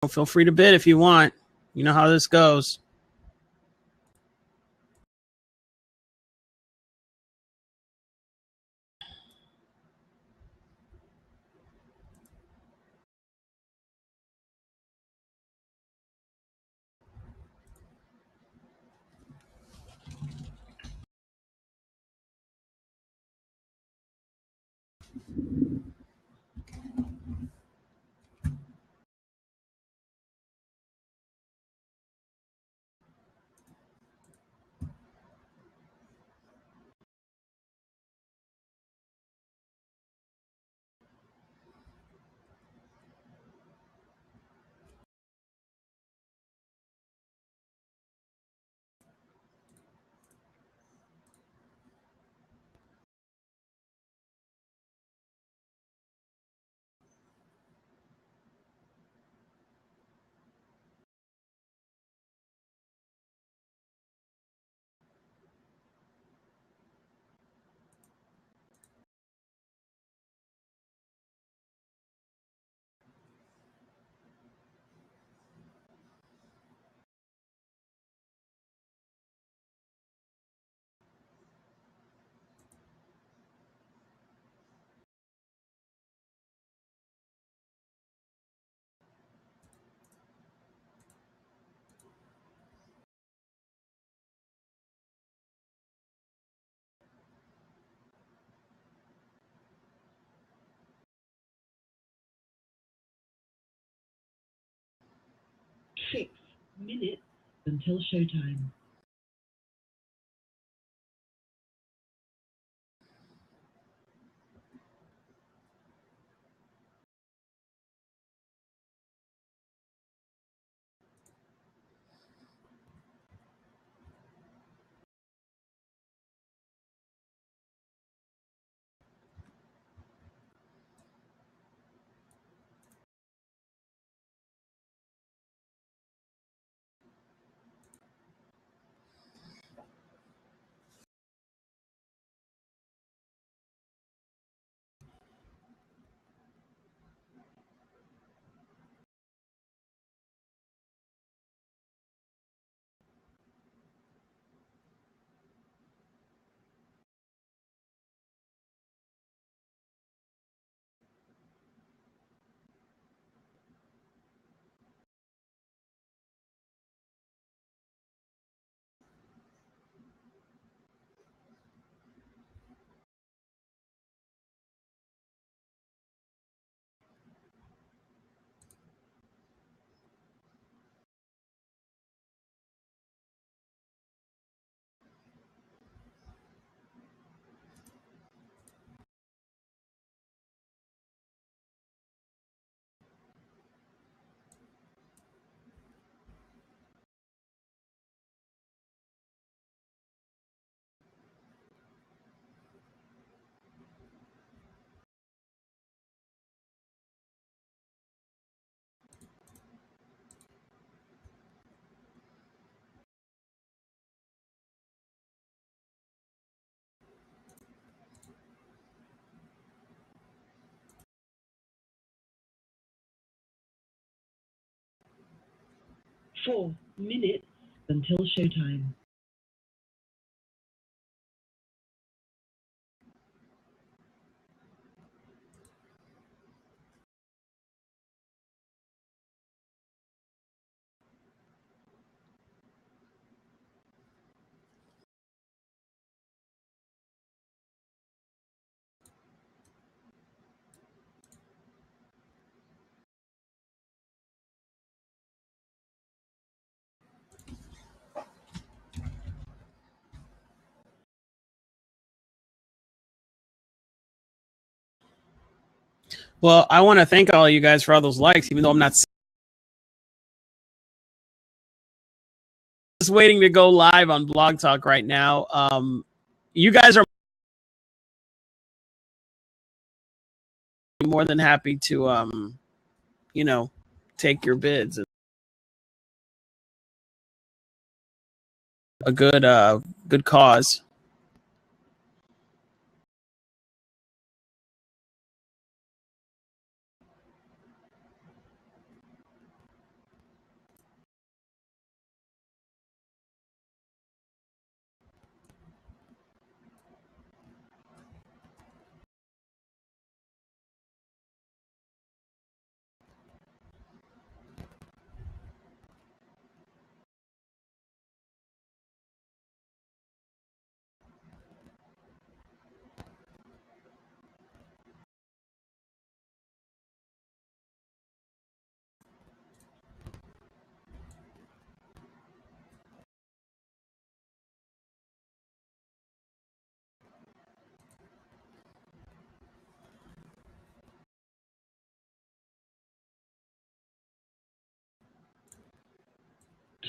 Feel free to bid if you want. You know how this goes. Six minutes until showtime. Four minutes until showtime. Well, I want to thank all of you guys for all those likes, even though I'm not just waiting to go live on Blog Talk right now. You guys are more than happy to, take your bids. A good cause.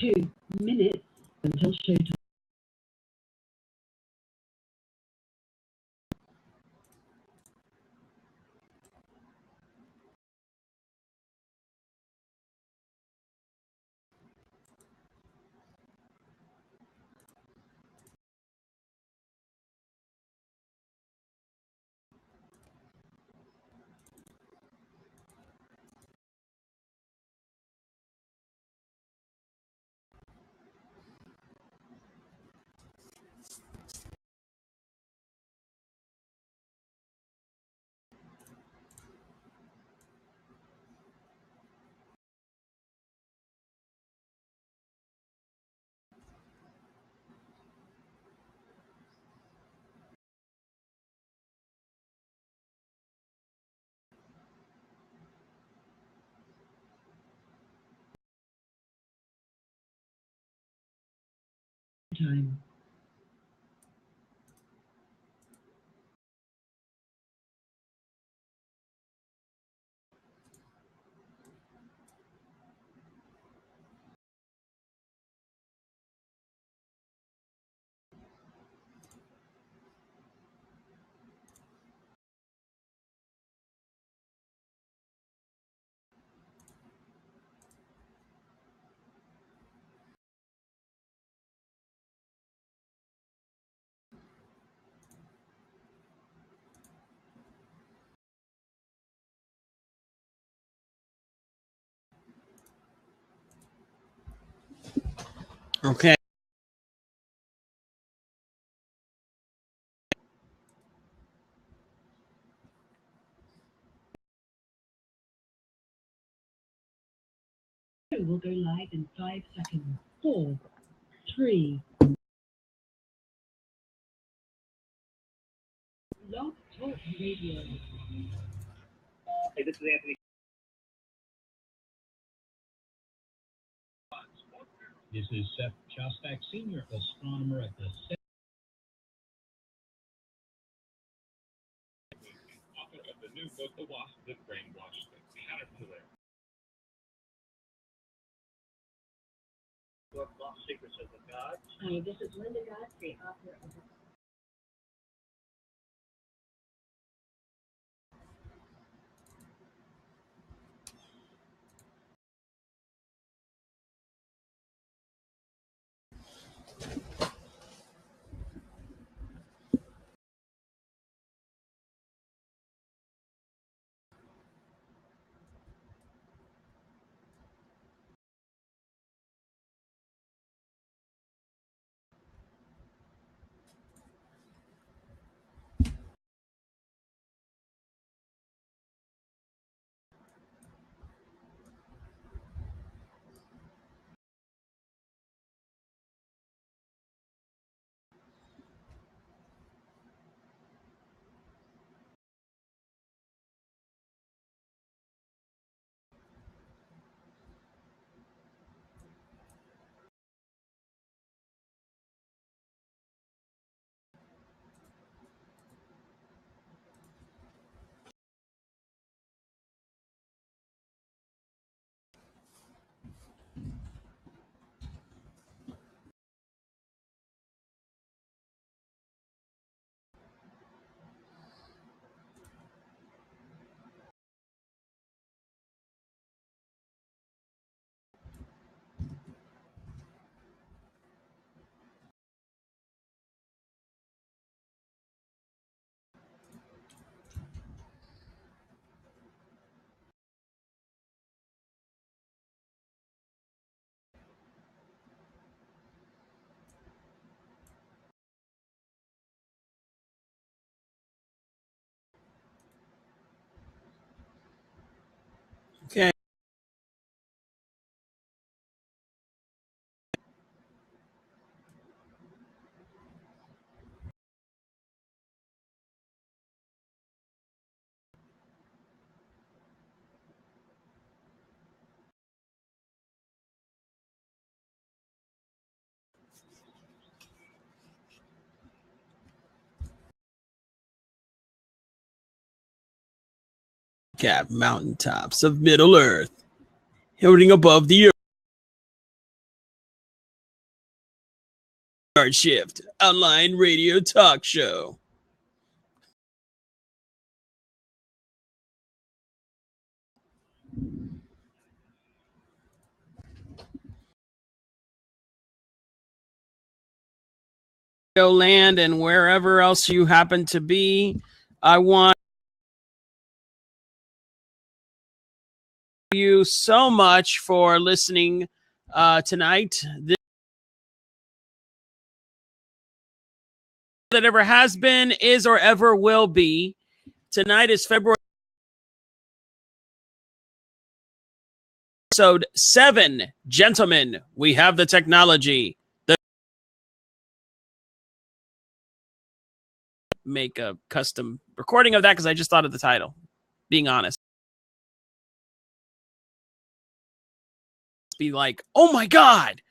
2 minutes until showtime. Time. Okay. We'll go live in 5 seconds. 4, 3. Blog Talk Radio. Hey, this is Anthony. This is Seth Shostak, Senior Astronomer at the author of the new book, The Wasp That Brainwashed the Caterpillar. Lost Secrets of the Gods. Hi, this is Linda Godfrey, author of the Okay. Cap mountaintops of Middle Earth, holding above the earth. Graveyard Shift online radio talk show. Land and wherever else you happen to be, I want you so much for listening tonight. This that ever has been, is, or ever will be. Tonight is February episode 7. Gentlemen, we have the technology. Make a custom recording of that because I just thought of the title. Being honest. Be like, oh my God,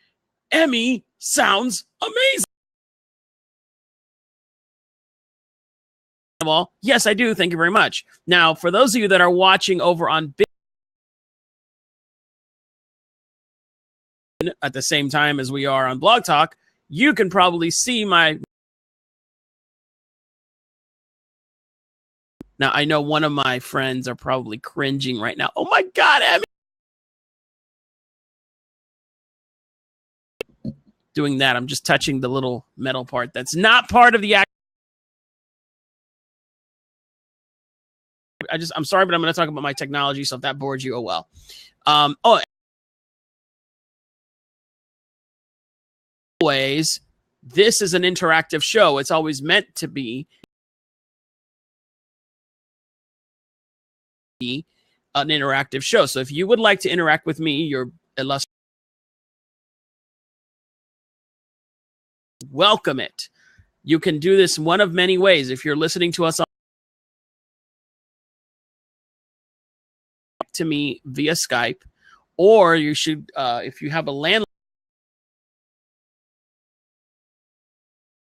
Emmy sounds amazing. Well, yes, I do. Thank you very much. Now, for those of you that are watching over on at the same time as we are on Blog Talk, you can probably see my. Now, I know one of my friends are probably cringing right now. Oh my God, Emmy. Doing that, I'm just touching the little metal part that's not part of the act. I'm sorry, but I'm going to talk about my technology. So if that bores you, oh well. Always, this is an interactive show. It's always meant to be an interactive show. So if you would like to interact with me, you're illustrious. Welcome it. You can do this one of many ways. If you're listening to us to me via Skype, or you should, if you have a landline,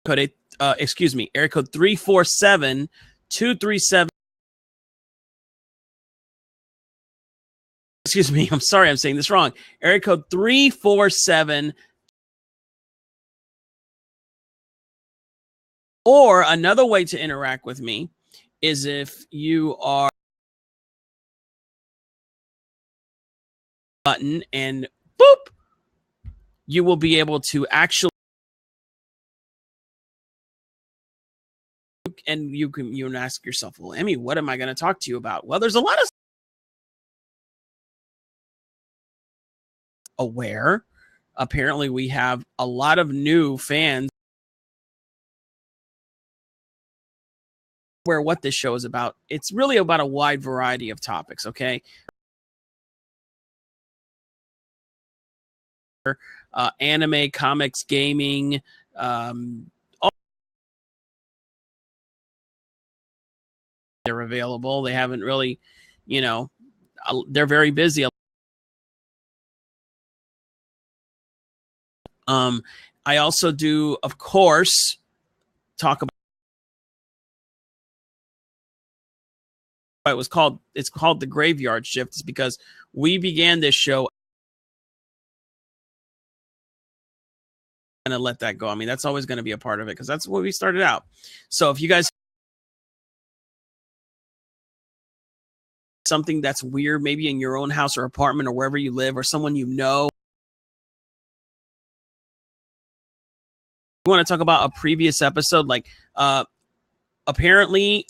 code area code 347-237. Excuse me, I'm sorry, I'm saying this wrong. Area code 347. Or another way to interact with me is if you are button and boop, you will be able to actually, and you can ask yourself, well, Emmy, what am I going to talk to you about? Well, there's a lot of aware. Apparently, we have a lot of new fans. Where what this show is about, it's really about a wide variety of topics, okay? Anime, comics, gaming, all they're available. They haven't really, they're very busy. I also do, of course, talk about it's called the Graveyard Shift. It's because we began this show. I'm gonna let that go. I mean, that's always going to be a part of it because that's what we started out. So if you guys something that's weird, maybe in your own house or apartment or wherever you live, or someone you know, you want to talk about a previous episode, like apparently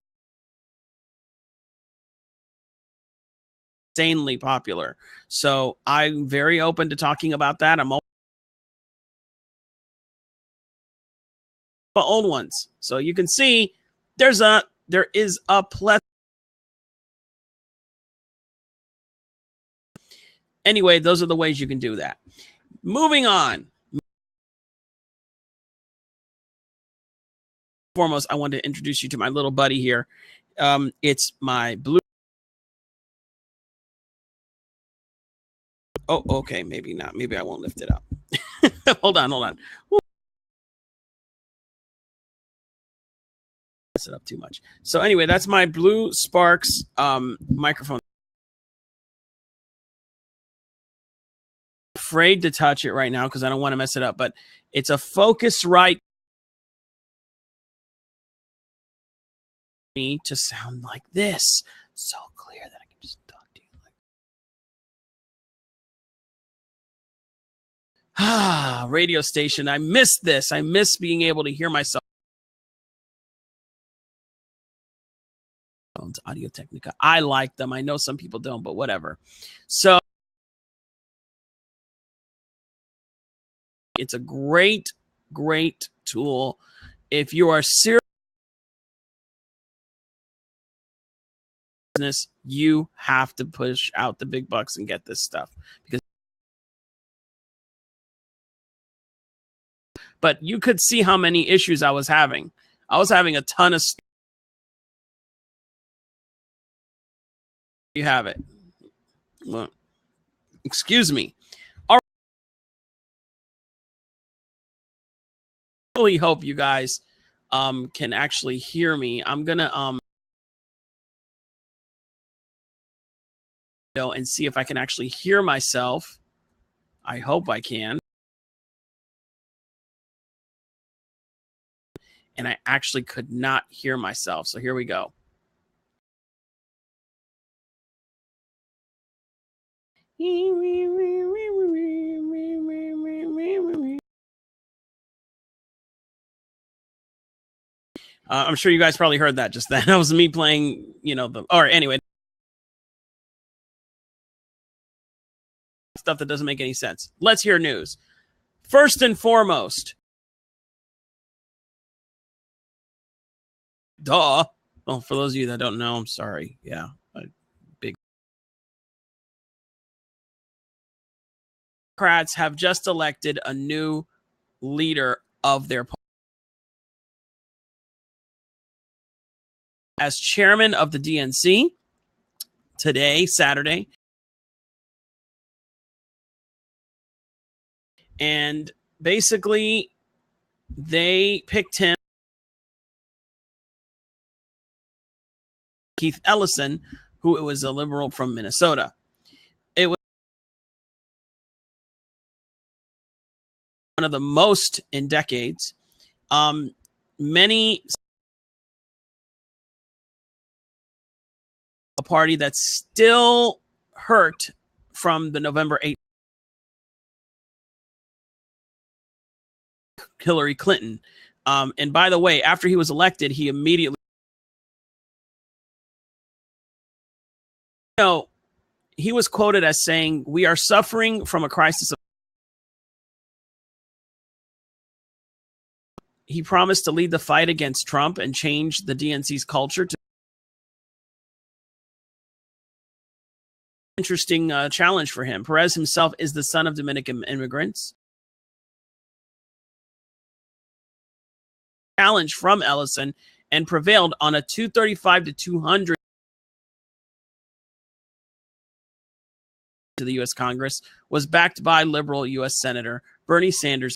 insanely popular. So I'm very open to talking about that. I'm open to old ones. So you can see there is a plethora. Anyway, those are the ways you can do that. Moving on. Foremost, I want to introduce you to my little buddy here. It's my blue. Oh, okay. Maybe not. Maybe I won't lift it up. Hold on. Woo. Mess it up too much. So anyway, that's my Blue Sparks microphone. afraid to touch it right now because I don't want to mess it up, but it's a Focusrite me to sound like this. So clear that I can just talk to you like radio station. I miss this. I miss being able to hear myself. Audio Technica. I like them. I know some people don't, but whatever. So it's a great, great tool. If you are serious business, you have to push out the big bucks and get this stuff. But you could see how many issues I was having. I was having a ton of stuff. You have it. Well, excuse me. I really hope you guys can actually hear me. I'm gonna and see if I can actually hear myself. I hope I can. And I actually could not hear myself. So here we go. I'm sure you guys probably heard that just then. That was me playing, or anyway. Stuff that doesn't make any sense. Let's hear news. First and foremost. Duh. Well, for those of you that don't know, I'm sorry. Yeah. Democrats have just elected a new leader of their party as chairman of the DNC today, Saturday. And basically, they picked him, Keith Ellison, who was a liberal from Minnesota. It was one of the most in decades. Many a party that's still hurt from the November 8th Hillary Clinton. And by the way, after he was elected, he immediately, he was quoted as saying, "We are suffering from a crisis of." He promised to lead the fight against Trump and change the DNC's culture to interesting challenge for him. Perez himself is the son of Dominican immigrants. Challenge from Ellison and prevailed on a 235 to 200 to the U.S. Congress, was backed by liberal U.S. Senator Bernie Sanders,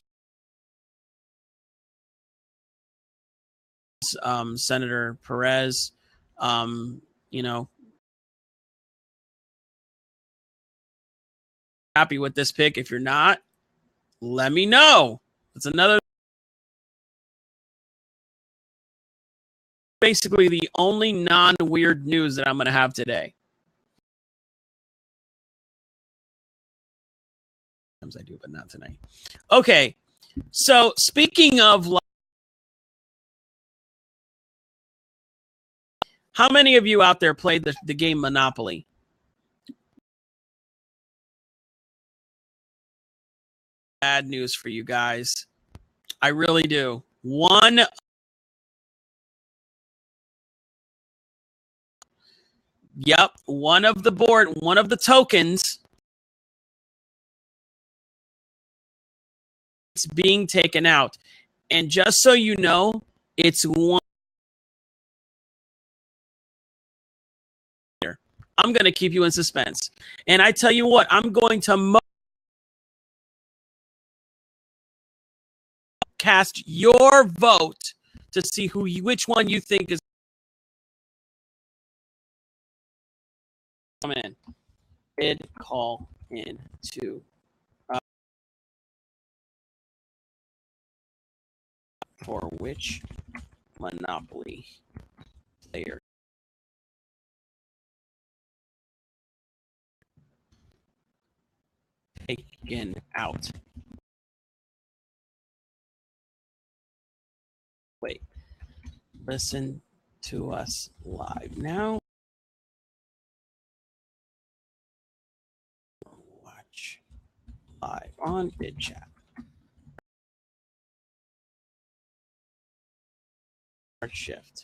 Senator Perez, happy with this pick. If you're not, let me know. It's another. Basically the only non-weird news that I'm going to have today. Sometimes I do, but not tonight. Okay, so speaking of, how many of you out there played the game Monopoly? Bad news for you guys. I really do. One of the tokens is being taken out. And just so you know, it's one. I'm going to keep you in suspense. And I tell you what, I'm going to cast your vote to see which one you think is coming in. Bid call in to for which Monopoly player taken out. Wait, listen to us live now. Watch live on VidChat. Shift.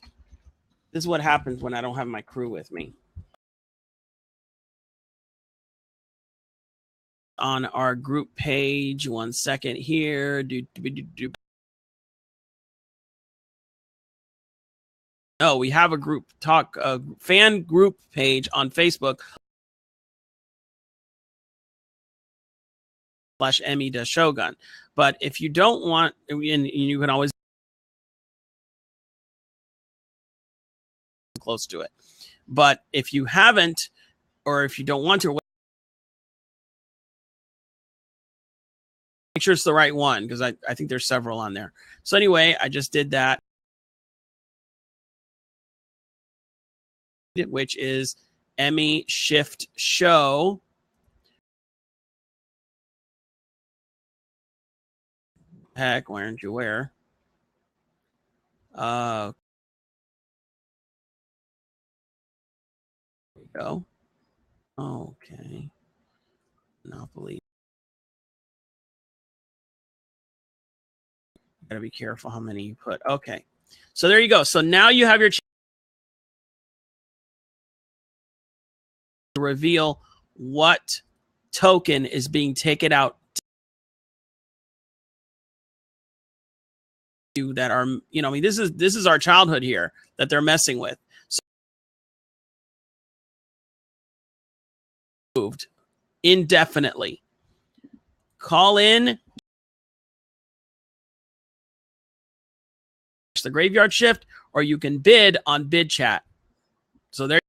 This is what happens when I don't have my crew with me. On our group page, 1 second here. Oh, we have a group talk, fan group page on Facebook /Emmy does Shogun. But if you don't want, and you can always close to it. But if you haven't, or if you don't want to, make sure it's the right one, because I think there's several on there. So anyway, I just did that, which is Emmy Shift Show. Heck, why aren't you where? There we go. Okay. Monopoly. Gotta be careful how many you put. Okay. So there you go. So now you have your chance to reveal what token is being taken out that are, you know, I mean, this is our childhood here that they're messing with. So moved indefinitely. Call in the Graveyard Shift, or you can bid on VidChat. So there.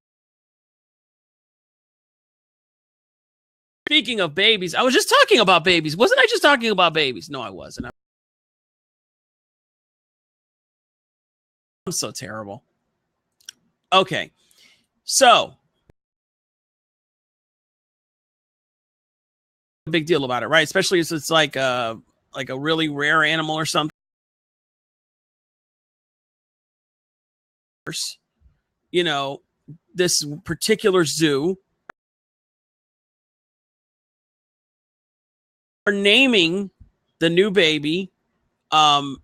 Speaking of babies, I was just talking about babies. Wasn't I just talking about babies? No, I wasn't. I'm so terrible. Okay. So, big deal about it, right? Especially if it's like a really rare animal or something. You know, this particular zoo are naming the new baby I'm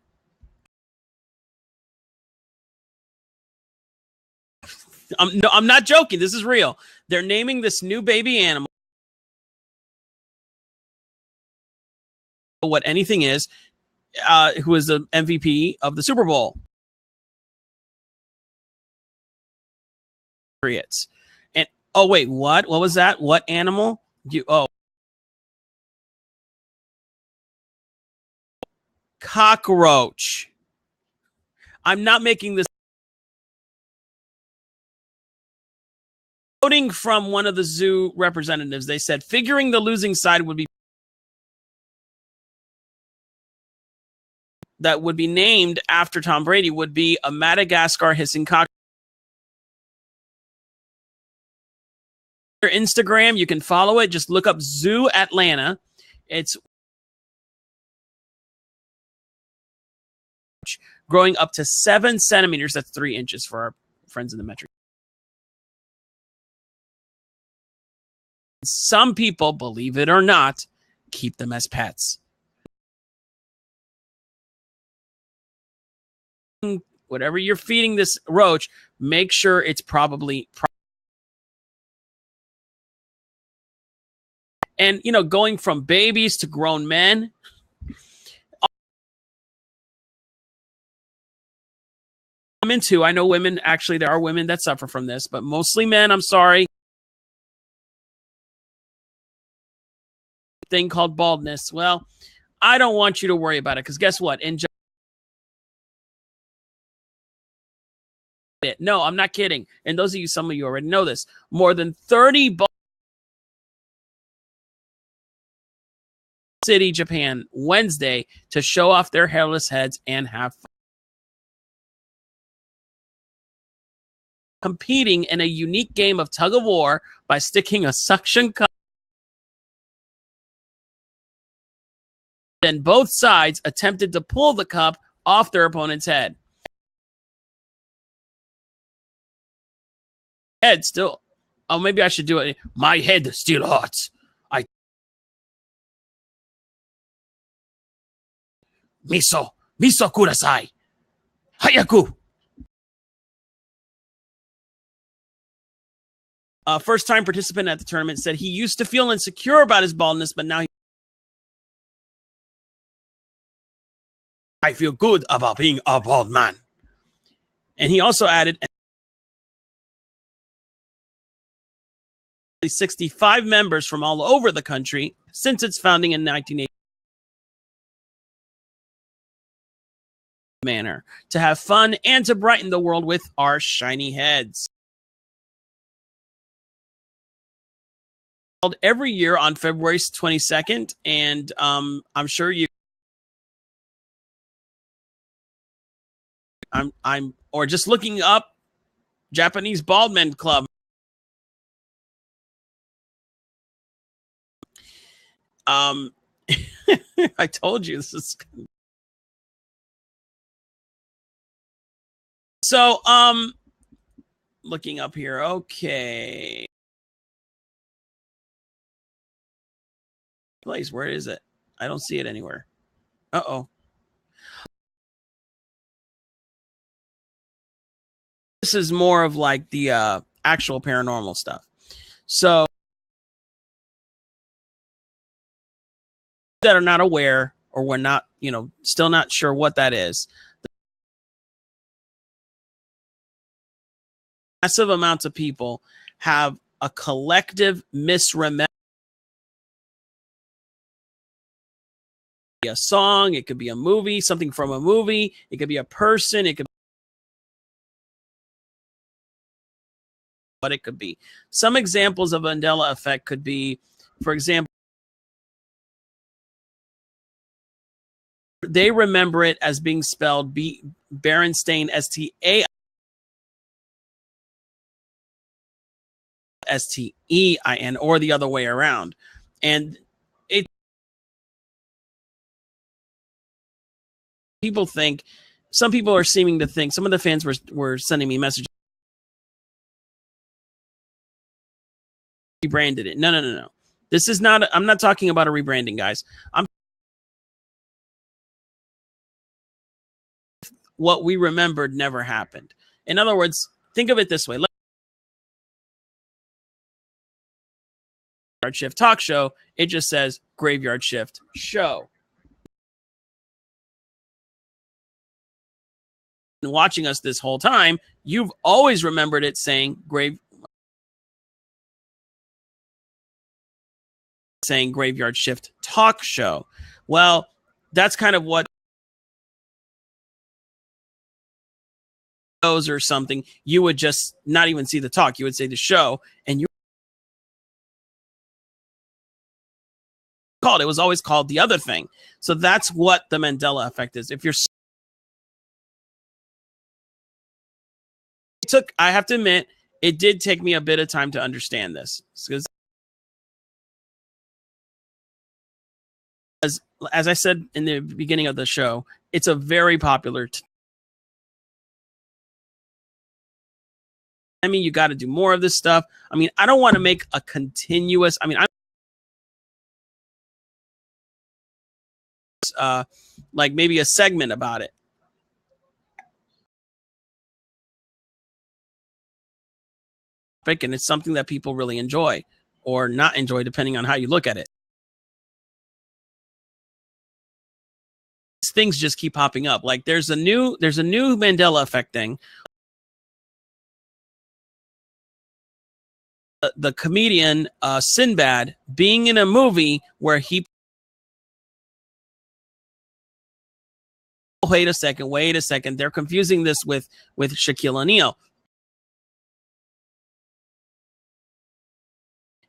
not joking. This is real. They're naming this new baby animal what anything is, who is the MVP of the Super Bowl. And oh wait, what was that? What animal? Cockroach. I'm not making this. Quoting from one of the zoo representatives, they said figuring the losing side would be named after Tom Brady would be a Madagascar hissing cockroach. Instagram, you can follow it. Just look up Zoo Atlanta. It's growing up to 7 centimeters. That's 3 inches for our friends in the metric. Some people, believe it or not, keep them as pets. Whatever you're feeding this roach, make sure it's probably. And, you know, going from babies to grown men. I'm into, I know women, actually, there are women that suffer from this, but mostly men, I'm sorry. Thing called baldness. Well, I don't want you to worry about it, because guess what? No, I'm not kidding. And those of you, some of you already know this. More than 30 City, Japan, Wednesday to show off their hairless heads and have fun. competing in a unique game of tug of war by sticking a suction cup. Then both sides attempted to pull the cup off their opponent's head. Head still. Oh, maybe I should do it. My head still hurts. Miso kudasai. Hayaku. First time participant at the tournament said he used to feel insecure about his baldness, but now I feel good about being a bald man. And he also added 65 members from all over the country since its founding in 1980. Manner to have fun and to brighten the world with our shiny heads. Every year on February 22nd, and I'm sure you I'm or just looking up Japanese Bald Men Club. I told you this is so looking up here. Okay. Place, where is it? I don't see it anywhere. Uh-oh. This is more of like the actual paranormal stuff. So that are not aware or we're not, still not sure what that is. Massive amounts of people have a collective misremember. A song, it could be a movie, something from a movie, it could be a person, it could be what it could be. Some examples of Mandela effect could be, for example, they remember it as being spelled Berenstain, Stein, or the other way around. And people think, some people are seeming to think, some of the fans were sending me messages. Rebranded it. No. This is not, I'm not talking about a rebranding, guys. What we remembered never happened. In other words, think of it this way. Graveyard Shift Talk Show. It just says Graveyard Shift Show. And watching us this whole time, you've always remembered it saying Graveyard Shift Talk Show. Well, that's kind of what or something, you would just not even see the talk. You would say the show, and you called it was always called the other thing. So that's what the Mandela effect is. If you're I have to admit, it did take me a bit of time to understand this, because as I said in the beginning of the show, it's a very popular you got to do more of this stuff. I mean, I don't want to make a continuous, like maybe a segment about it. And it's something that people really enjoy or not enjoy, depending on how you look at it. Things just keep popping up. Like there's a new Mandela effect thing. The comedian Sinbad being in a movie where he wait a second, they're confusing this with Shaquille O'Neal.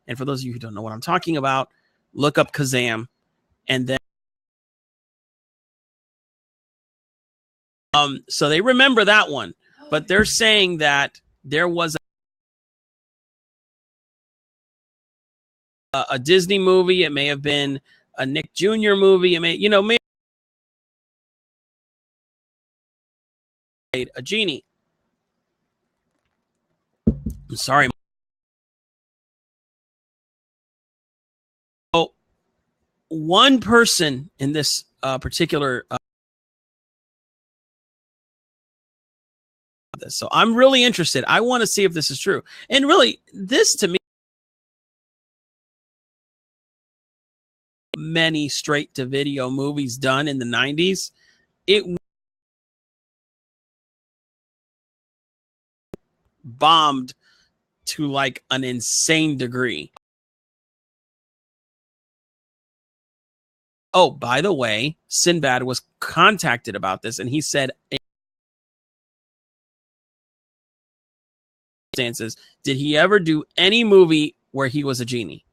And for those of you who don't know what I'm talking about, look up Kazam, and then so they remember that one, but they're saying that there was a Disney movie. It may have been a Nick Jr. movie. It may, maybe a genie. I'm sorry. So one person in this particular so I'm really interested. I want to see if this is true. And really, this to me, many straight to video movies done in the 90s, it bombed to like an insane degree. Oh, by the way, Sinbad was contacted about this, and he said, did he ever do any movie where he was a genie?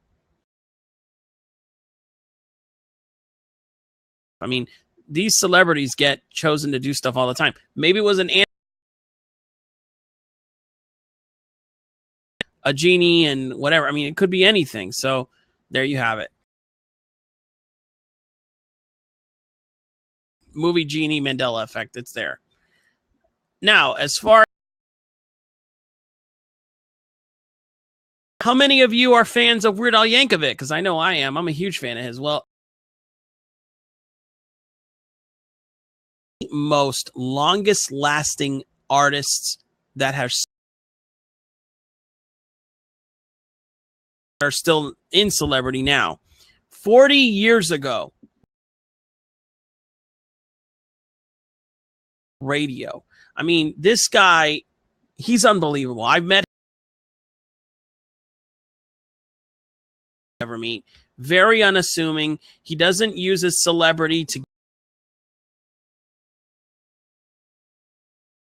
I mean, these celebrities get chosen to do stuff all the time. Maybe it was a genie and whatever. I mean, it could be anything. So there you have it. Movie Genie Mandela effect. It's there. Now, as far how many of you are fans of Weird Al Yankovic? Because I know I am. I'm a huge fan of his. Well, most longest lasting artists that are still in celebrity now. 40 years ago, radio. I mean, this guy, he's unbelievable. I've met him. Ever meet. Very unassuming. He doesn't use his celebrity to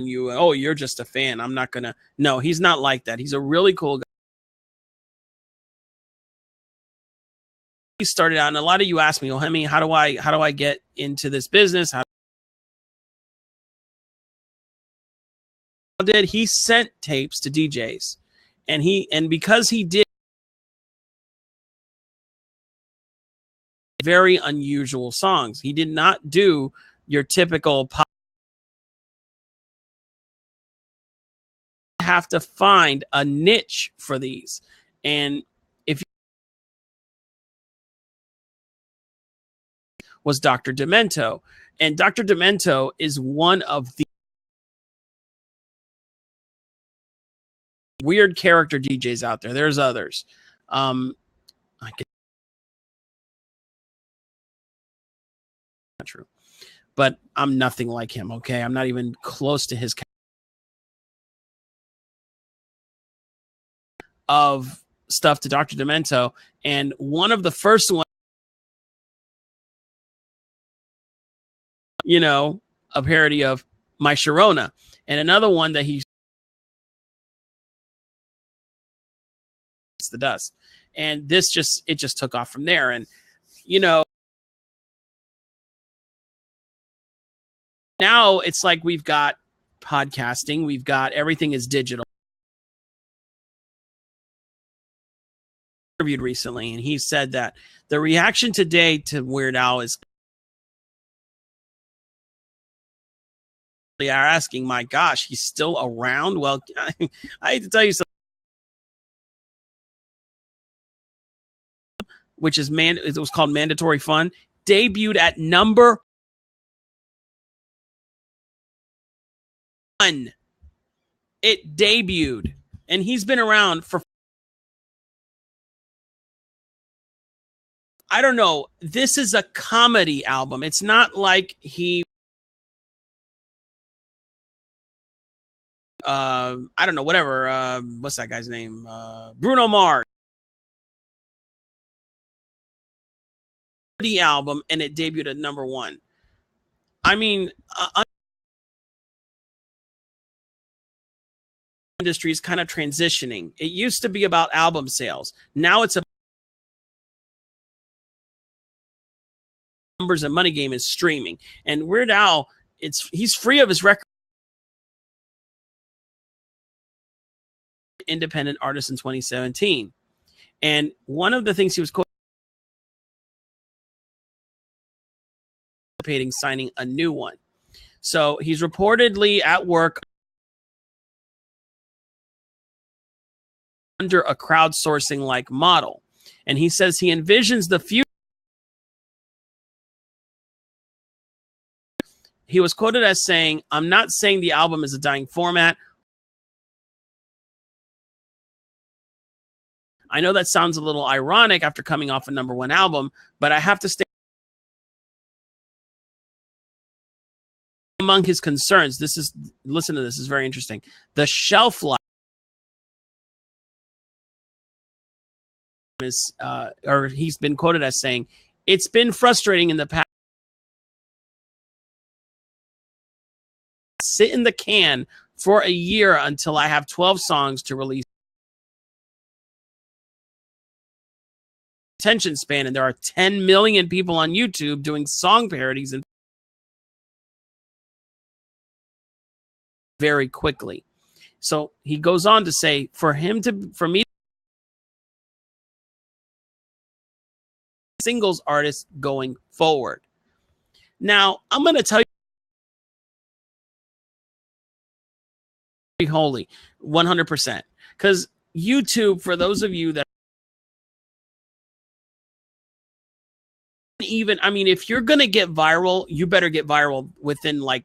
you, oh, you're just a fan. I'm not gonna. No, he's not like that. He's a really cool guy. He started out, and a lot of you ask me, "Oh, Hemi, how do I get into this business?" How did he sent tapes to DJs, and because he did very unusual songs, he did not do your typical pop. Have to find a niche for these, and if was Dr. Demento, and Dr. Demento is one of the weird character DJs out there. There's others. I can not true, but I'm nothing like him. Okay, I'm not even close to his of stuff to Dr. Demento, and one of the first ones, a parody of My Sharona, and another one that it's the dust, and this just took off from there. And now it's like we've got podcasting, we've got everything is digital. Interviewed recently, and he said that the reaction today to Weird Al is they are asking, my gosh, he's still around. Well, I hate to tell you something, which is it was called Mandatory Fun, debuted at number 1. It debuted, and he's been around for, I don't know. This is a comedy album. It's not like he, I don't know, whatever. What's that guy's name? Bruno Mars. The album, and it debuted at number 1. I mean, industry is kind of transitioning. It used to be about album sales. Now it's a numbers and money game is streaming. And Weird Al, he's free of his record. independent artist in 2017. And one of the things he was anticipating signing a new one. So he's reportedly at work under a crowdsourcing like model. And he says he envisions the future. He was quoted as saying, "I'm not saying the album is a dying format. I know that sounds a little ironic after coming off a #1 album, but I have to stay." Among his concerns, listen to this, is very interesting. The shelf life is, or he's been quoted as saying, "It's been frustrating in the past. Sit in the can for a year until I have 12 songs to release. Attention span, and there are 10 million people on YouTube doing song parodies and very quickly." So he goes on to say, for me, singles artist going forward. Now, I'm going to tell you holy 100%, because YouTube, for those of you that even, I mean, if you're going to get viral, you better get viral within like,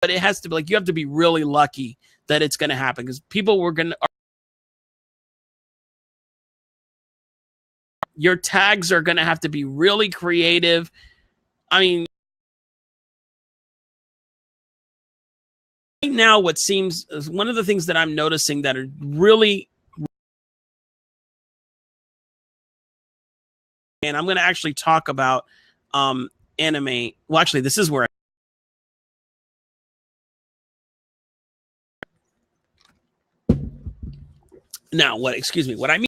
but it has to be like, you have to be really lucky that it's going to happen, because people were going to, your tags are going to have to be really creative. I mean, right now, what seems is one of the things that I'm noticing that are really, and I'm going to actually talk about anime. Well, actually, this is where now what? Excuse me. What I mean,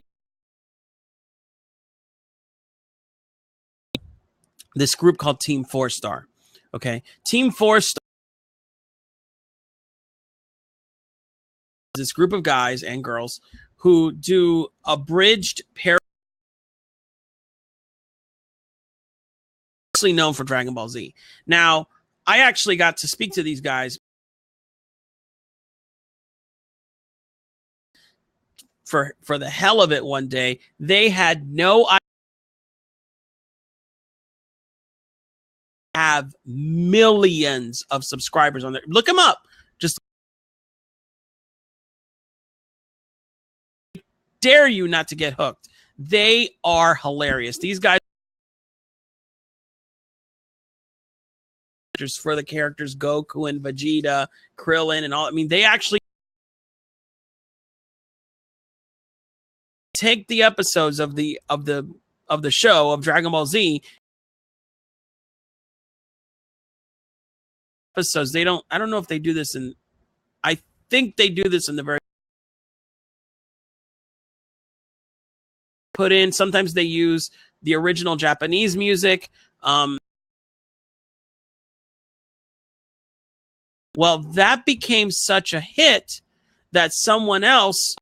this group called Team 4-Star. Okay, Team 4-Star. This group of guys and girls who do abridged parody, known for Dragon Ball Z. Now, I actually got to speak to these guys for the hell of it one day. They had no idea. Have millions of subscribers on there. Look them up. Just dare you not to get hooked. They are hilarious. These guys for the characters Goku and Vegeta, Krillin, and all. I mean, they actually take the episodes of the show of Dragon Ball Z episodes. They don't. I don't know if they do this in. I think they do this in the very. Put in. Sometimes they use the original Japanese music. Well, that became such a hit that someone else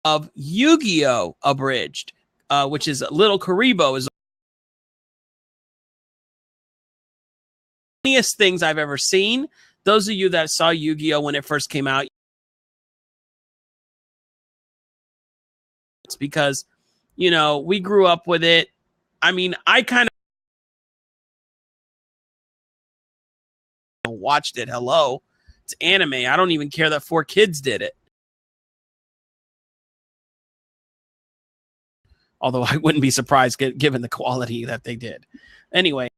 of Yu-Gi-Oh! Abridged, which is Little Karibo, is the funniest things I've ever seen. Those of you that saw Yu-Gi-Oh! When it first came out, it's because, you know, we grew up with it. I mean, I kind of watched it. Hello, it's anime. I don't even care that 4 kids did it. Although I wouldn't be surprised given the quality that they did. Anyway,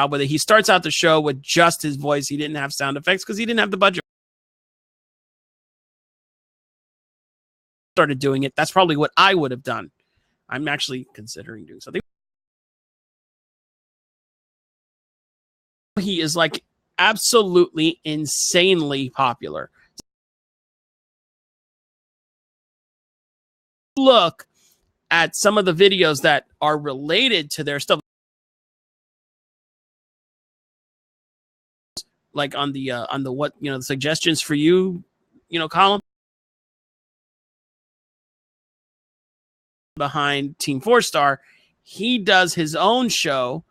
with it, he starts out the show with just his voice. He didn't have sound effects because he didn't have the budget. Started doing it. That's probably what I would have done. I'm actually considering doing something. He is like absolutely insanely popular. Look at some of the videos that are related to their stuff, like on the what, the suggestions for you, column behind Team 4-Star, he does his own show,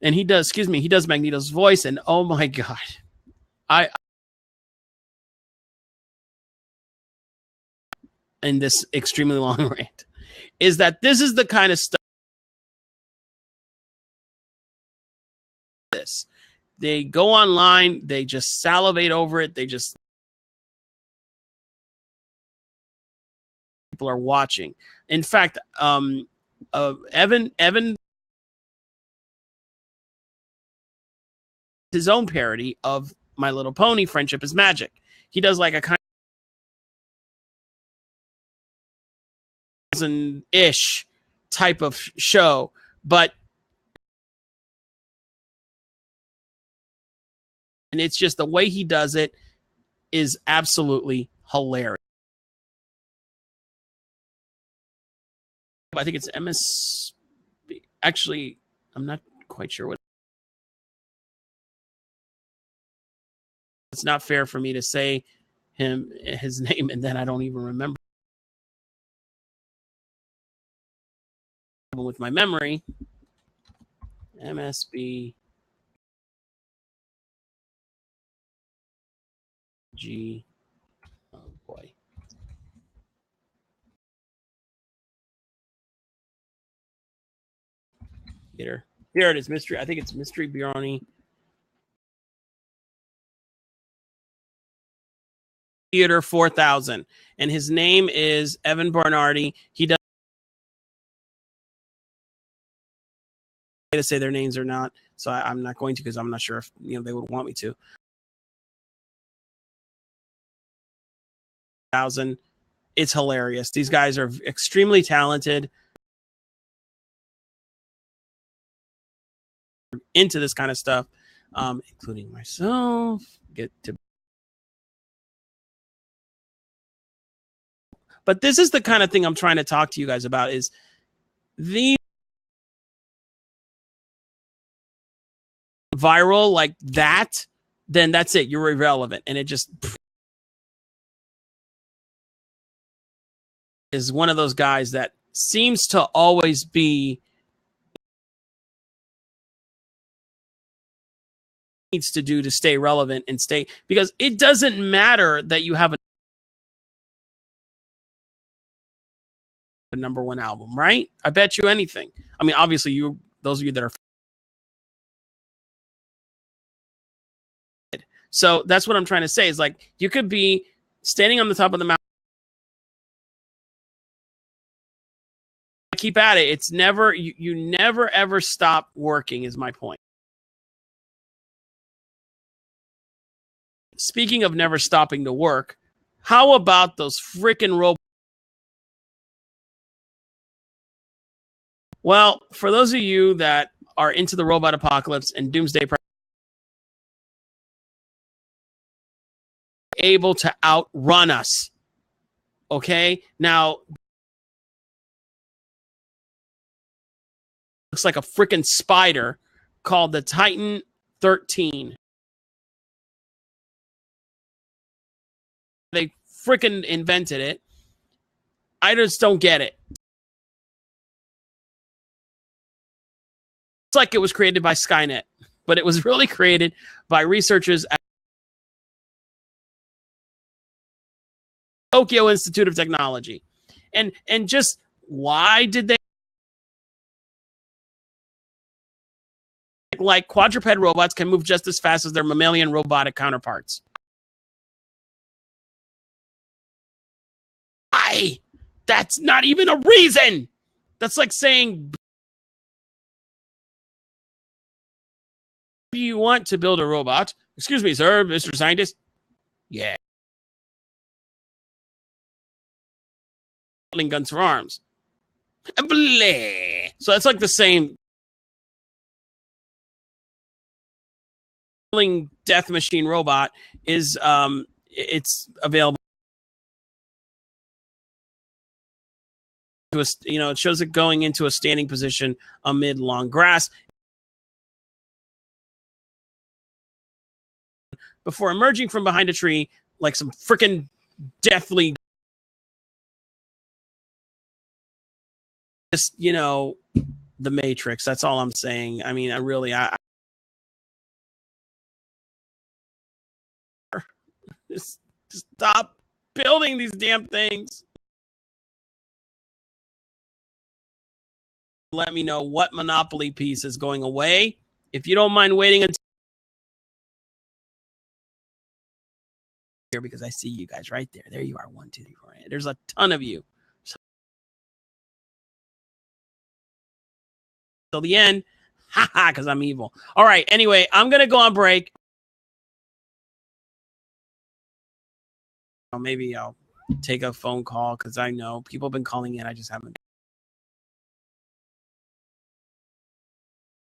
and he does Magneto's voice, and oh my god, in this extremely long rant, is that this is the kind of stuff they go online, they just salivate over it, people are watching. In fact, Evan his own parody of My Little Pony, Friendship is Magic. He does like a kind of ish type of show, but and it's just the way he does it is absolutely hilarious. I think it's MS. Actually, I'm not quite sure what. It's not fair for me to say his name and then I don't even remember with my memory. MSB G. Oh boy. Here it is. Mystery. I think it's Mystery Bjarni. Theater 4000, and his name is Evan Barnardi. He does to say their names or not, so I'm not going to, because I'm not sure if they would want me to. It's hilarious. These guys are extremely talented, into this kind of stuff, including myself. But this is the kind of thing I'm trying to talk to you guys about, is the viral like that, then that's it. You're irrelevant. And it just is one of those guys that seems to always be needs to do to stay relevant and stay, because it doesn't matter that you have a #1 album, right? I bet you anything. I mean, obviously those of you that are, so that's what I'm trying to say, is like, you could be standing on the top of the mountain, keep at it. It's never, you never ever stop working, is my point. Speaking of never stopping to work, how about those freaking robots? Well, for those of you that are into the robot apocalypse and doomsday, able to outrun us. Okay? Now, looks like a freaking spider called the Titan 13. They freaking invented it. I just don't get it. It's like it was created by Skynet, but it was really created by researchers at Tokyo Institute of Technology. And just why did they, like, quadruped robots can move just as fast as their mammalian robotic counterparts? Why? That's not even a reason. That's like saying, do you want to build a robot? Excuse me, sir, Mr. Scientist. Yeah. Guns for arms. Bleh. So it's like the same. Death machine robot is it's available it shows it going into a standing position amid long grass before emerging from behind a tree like some freaking deathly, just, the Matrix. That's all I'm saying. I mean, I just stop building these damn things. Let me know what Monopoly piece is going away. If you don't mind waiting until here, because I see you guys right there. There you are. 1, 2, 3, 4. There's a ton of you. Till the end. Haha, because I'm evil. All right. Anyway, I'm going to go on break. Maybe I'll take a phone call because I know people have been calling in. I just haven't.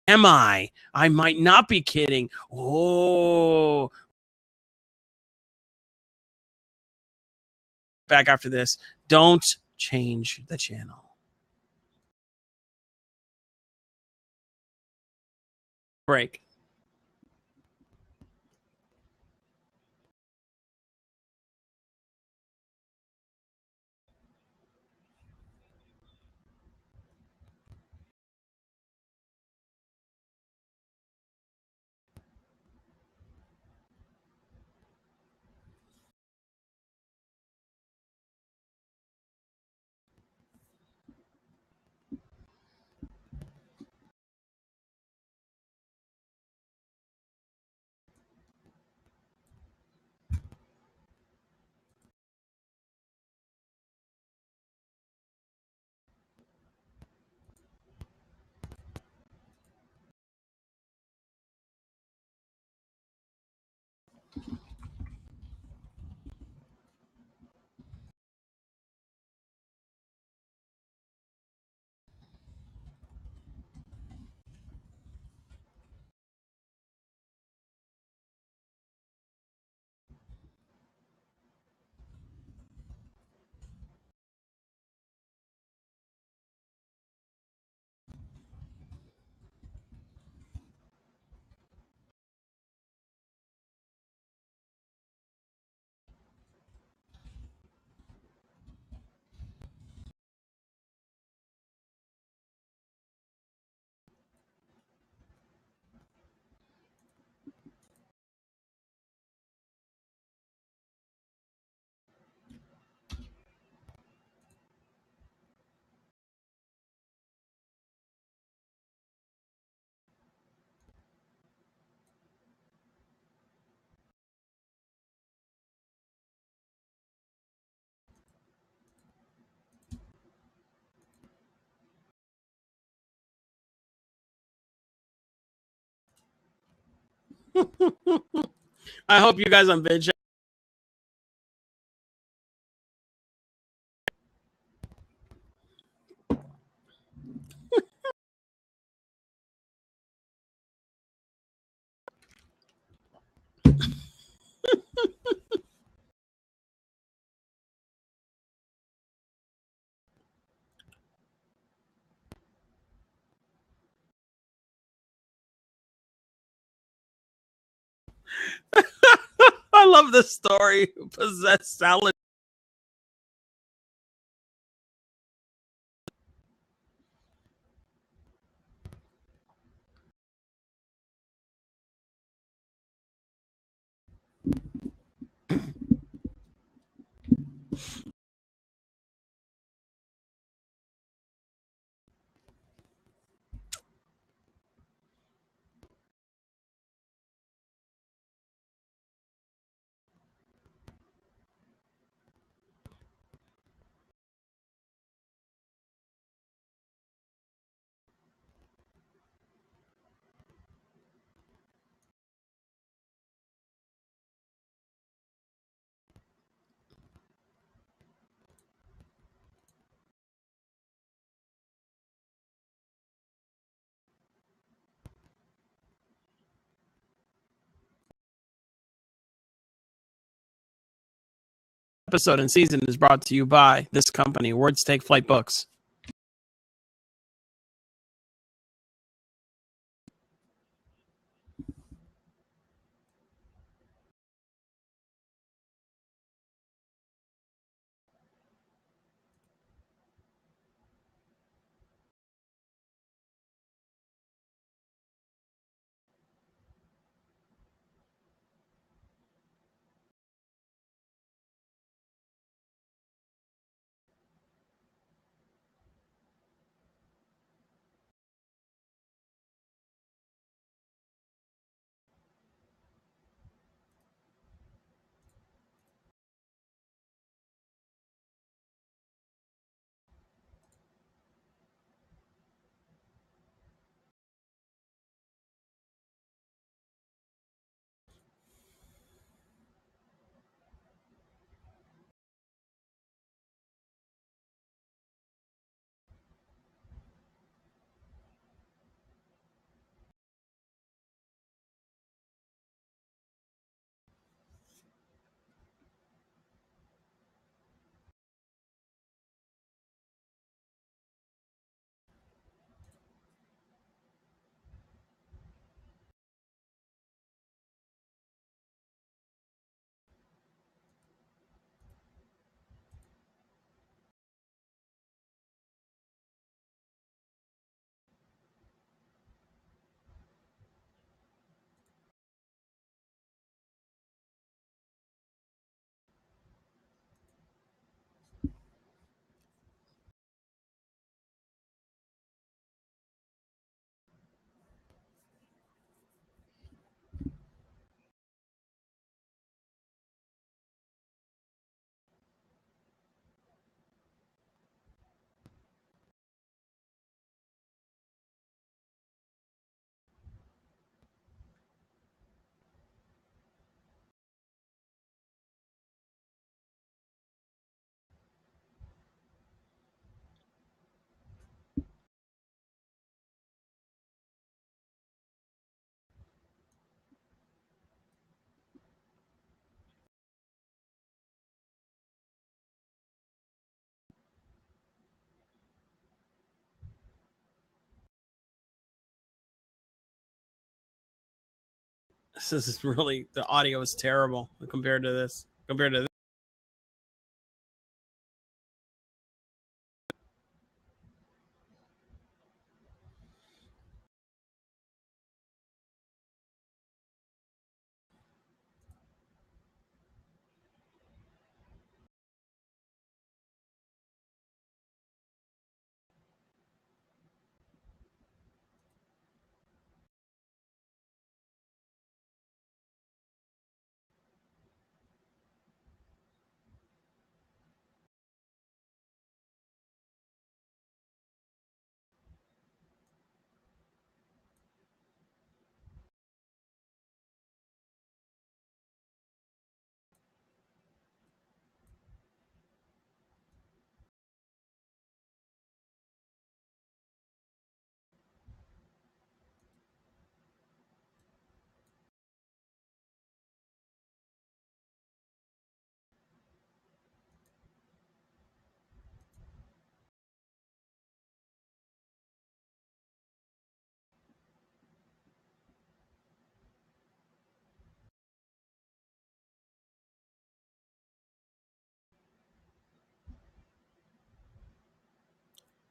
Am I? I might not be kidding. Oh. Back after this. Don't change the channel. Break. I hope you guys on vid chat. I love this story. Possessed salad. Episode and season is brought to you by this company, Words Take Flight Books. This is really, the audio is terrible compared to this.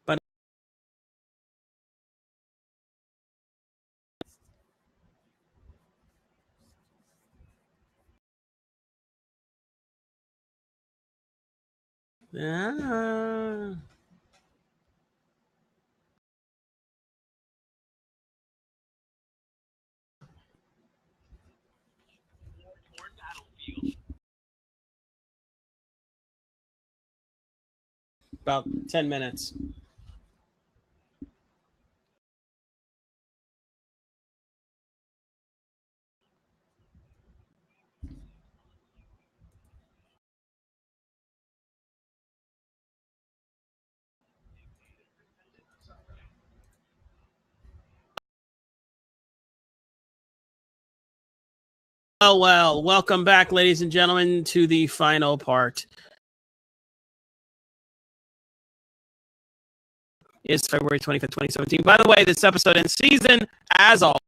But ah. About 10 minutes. Well, welcome back, ladies and gentlemen, to the final part. It's February 25th, 2017. By the way, this episode and season, as all,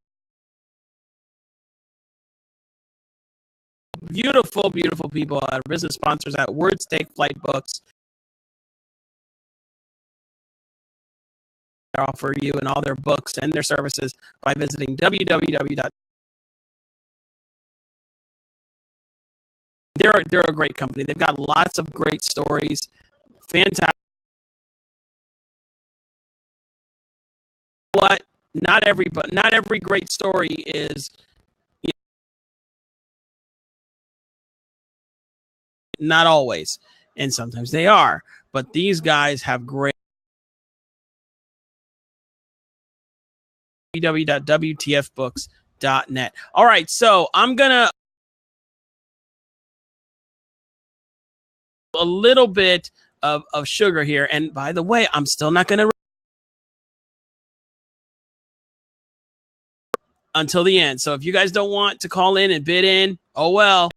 beautiful, beautiful people, our business sponsors at Words Take Flight Books. They offer you and all their books and their services by visiting www. They're a great company. They've got lots of great stories. Fantastic. What? Not every great story is, you know, not always, and sometimes they are. But these guys have great. www.wtfbooks.net. All right, so I'm gonna a little bit of sugar here, and by the way, I'm still not gonna until the end. So if you guys don't want to call in and bid in, oh well.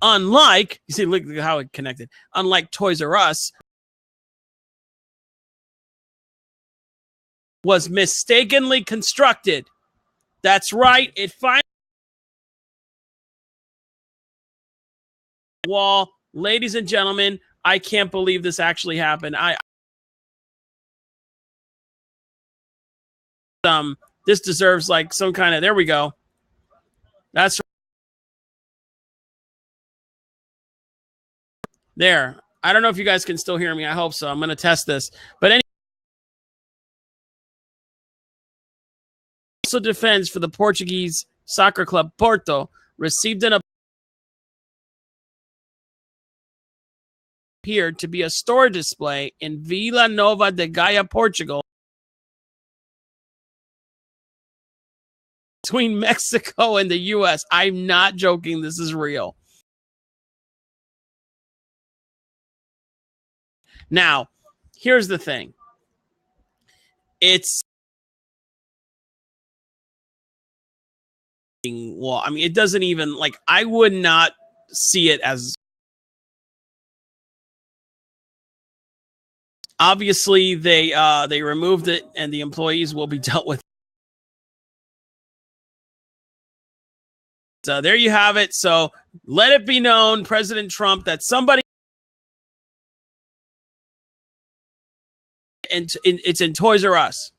Unlike, you see, look how it connected. Unlike Toys R Us was mistakenly constructed. That's right. It finally wall. Ladies and gentlemen, I can't believe this actually happened. This deserves like some kind of, there we go. That's there. I don't know if you guys can still hear me. I hope so. I'm going to test this. But anyway, also defends for the Portuguese soccer club Porto received an appeared to be a store display in Vila Nova de Gaia, Portugal, between Mexico and the U.S. I'm not joking. This is real. Now, here's the thing. It's, well, I mean, it doesn't even, like, I would not see it as, obviously they removed it and the employees will be dealt with there you have it. So let it be known, President Trump, that somebody, and it's in Toys R Us.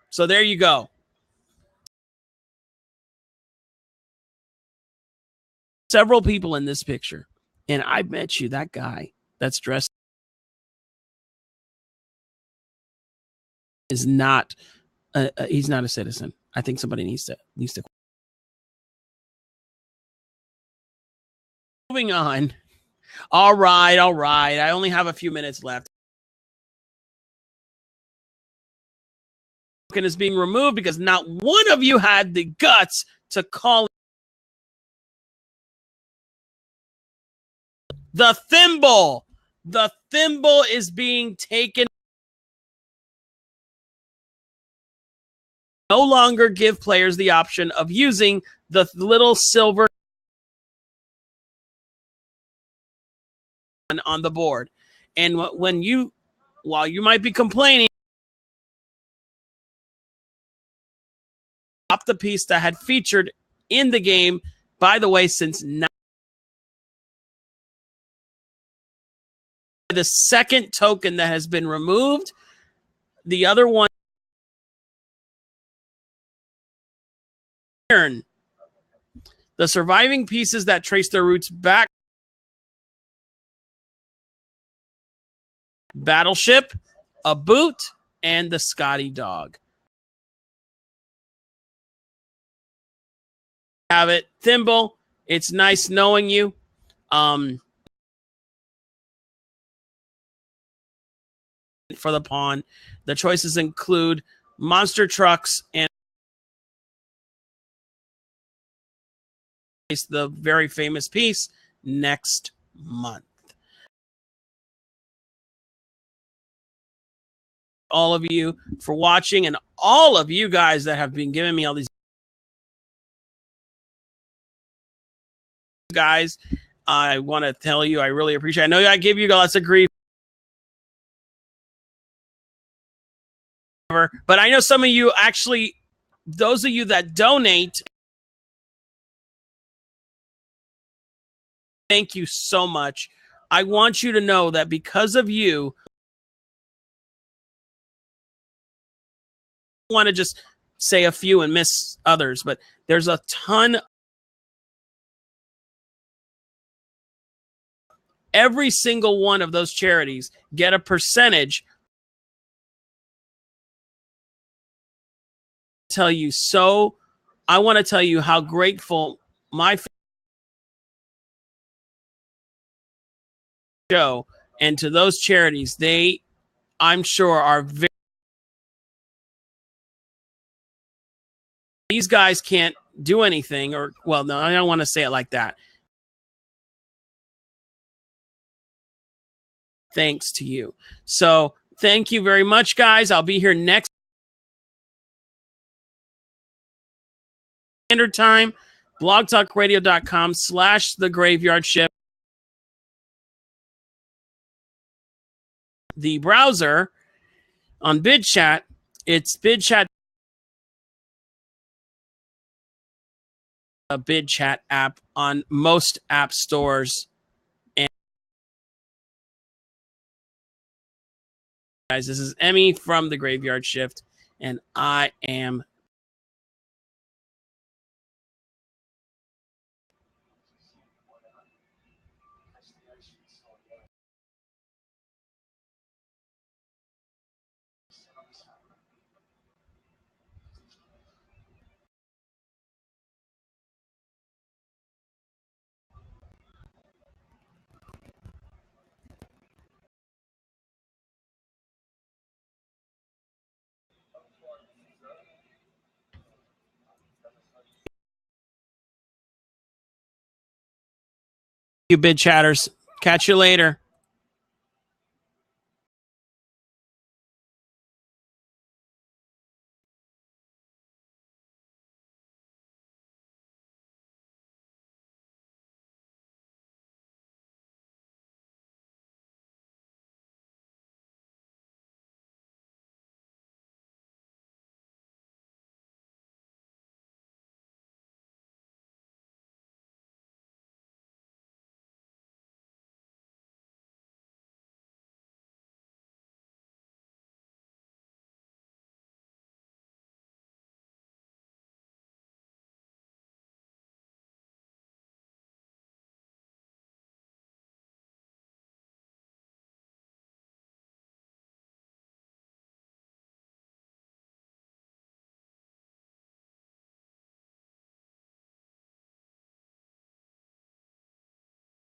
So there you go. Several people in this picture, and I bet you that guy that's dressed is not he's not a citizen. I think somebody needs to moving on. All right. I only have a few minutes left. Is being removed because not one of you had the guts to call the thimble. The thimble is being taken. No longer give players the option of using the little silver on the board. And when you, while you might be complaining, up the piece that had featured in the game, by the way, since the second token that has been removed. The other one, the surviving pieces that trace their roots back. Battleship, a boot, and the Scotty dog. Have it. Thimble, it's nice knowing you. For the pawn, the choices include monster trucks and the very famous piece next month. All of you for watching, and all of you guys that have been giving me all these guys. I want to tell you, I really appreciate it. I know I give you lots of grief, but I know some of you actually, those of you that donate, thank you so much. I want you to know that because of you, I want to just say a few and miss others, but there's a ton. Every single one of those charities get a percentage. Tell you so. I want to tell you how grateful my show and to those charities, they, I'm sure, are very. These guys can't do anything, or, well, no, I don't want to say it like that. Thanks to you. So thank you very much, guys. I'll be here next standard time, blogtalkradio.com/The Graveyard Shift. The browser on BidChat, it's BidChat, a BidChat app on most app stores. And guys, this is Emmy from The Graveyard Shift, and I am you, Bid Chatters. Catch you later.